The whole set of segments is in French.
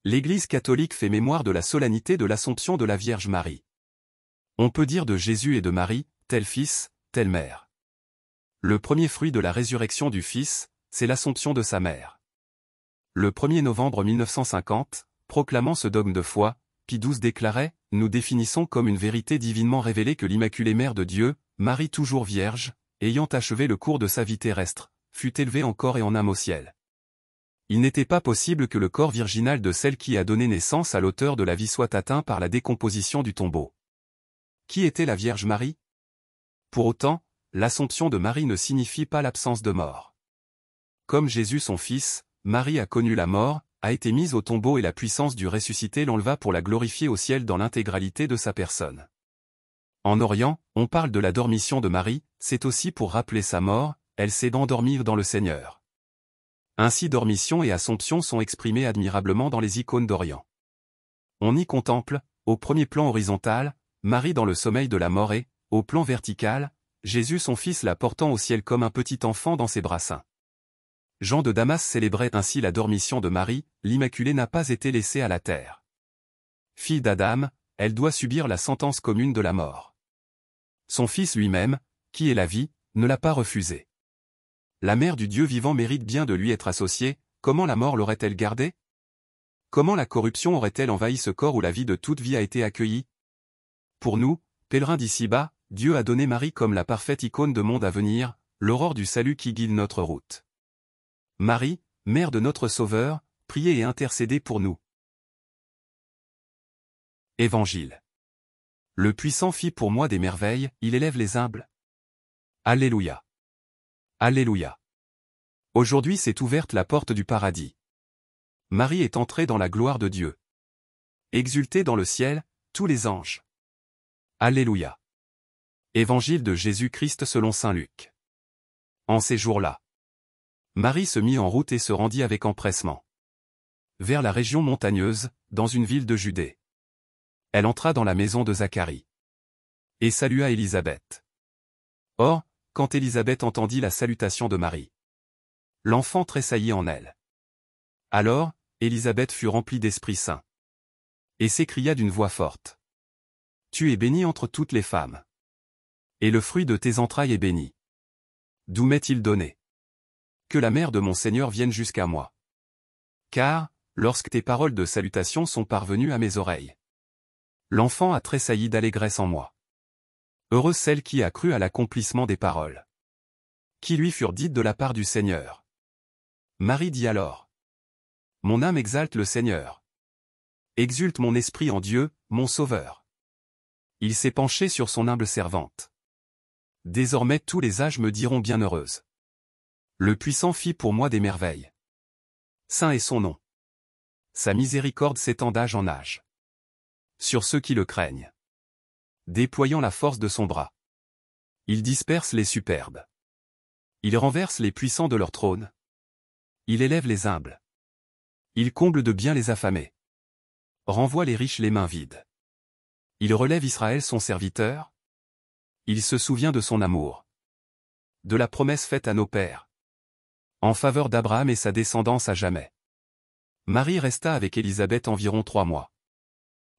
L'Église catholique fait mémoire de la solennité de l'Assomption de la Vierge Marie. On peut dire de Jésus et de Marie, tel fils, telle mère. Le premier fruit de la résurrection du Fils, c'est l'Assomption de sa mère. Le 1er novembre 1950, proclamant ce dogme de foi, Pie XII déclarait « Nous définissons comme une vérité divinement révélée que l'Immaculée Mère de Dieu, Marie toujours vierge, ayant achevé le cours de sa vie terrestre, fut élevée en corps et en âme au ciel. » Il n'était pas possible que le corps virginal de celle qui a donné naissance à l'auteur de la vie soit atteint par la décomposition du tombeau. Qui était la Vierge Marie? Pour autant, l'Assomption de Marie ne signifie pas l'absence de mort. Comme Jésus son Fils, Marie a connu la mort, a été mise au tombeau et la puissance du ressuscité l'enleva pour la glorifier au ciel dans l'intégralité de sa personne. En Orient, on parle de la dormition de Marie, c'est aussi pour rappeler sa mort, elle s'est endormie dans le Seigneur. Ainsi dormition et Assomption sont exprimés admirablement dans les icônes d'Orient. On y contemple, au premier plan horizontal, Marie dans le sommeil de la mort et, au plan vertical, Jésus son Fils la portant au ciel comme un petit enfant dans ses bras saints. Jean de Damas célébrait ainsi la dormition de Marie, l'Immaculée n'a pas été laissée à la terre. Fille d'Adam, elle doit subir la sentence commune de la mort. Son Fils lui-même, qui est la vie, ne l'a pas refusée. La mère du Dieu vivant mérite bien de lui être associée, comment la mort l'aurait-elle gardée? Comment la corruption aurait-elle envahi ce corps où la vie de toute vie a été accueillie? Pour nous, pèlerins d'ici-bas, Dieu a donné Marie comme la parfaite icône de monde à venir, l'aurore du salut qui guide notre route. Marie, mère de notre Sauveur, priez et intercédez pour nous. Évangile. Le puissant fit pour moi des merveilles, il élève les humbles. Alléluia. Alléluia. Aujourd'hui s'est ouverte la porte du paradis. Marie est entrée dans la gloire de Dieu. Exultez dans le ciel, tous les anges. Alléluia. Évangile de Jésus-Christ selon saint Luc. En ces jours-là, Marie se mit en route et se rendit avec empressement vers la région montagneuse, dans une ville de Judée. Elle entra dans la maison de Zacharie et salua Élisabeth. Or, quand Élisabeth entendit la salutation de Marie, l'enfant tressaillit en elle. Alors, Élisabeth fut remplie d'Esprit Saint et s'écria d'une voix forte. Tu es bénie entre toutes les femmes. Et le fruit de tes entrailles est béni. D'où m'est-il donné que la mère de mon Seigneur vienne jusqu'à moi? Car, lorsque tes paroles de salutation sont parvenues à mes oreilles, l'enfant a tressailli d'allégresse en moi. Heureuse celle qui a cru à l'accomplissement des paroles qui lui furent dites de la part du Seigneur. Marie dit alors. Mon âme exalte le Seigneur. Exulte mon esprit en Dieu, mon Sauveur. Il s'est penché sur son humble servante. Désormais tous les âges me diront bienheureuse. Le Puissant fit pour moi des merveilles. Saint est son nom. Sa miséricorde s'étend d'âge en âge sur ceux qui le craignent. Déployant la force de son bras, il disperse les superbes. Il renverse les puissants de leur trône. Il élève les humbles. Il comble de bien les affamés. Renvoie les riches les mains vides. Il relève Israël son serviteur. Il se souvient de son amour, de la promesse faite à nos pères, en faveur d'Abraham et sa descendance à jamais. Marie resta avec Élisabeth environ 3 mois.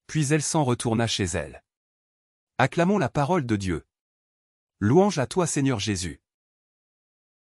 Puis elle s'en retourna chez elle. Acclamons la parole de Dieu. Louange à toi Seigneur Jésus.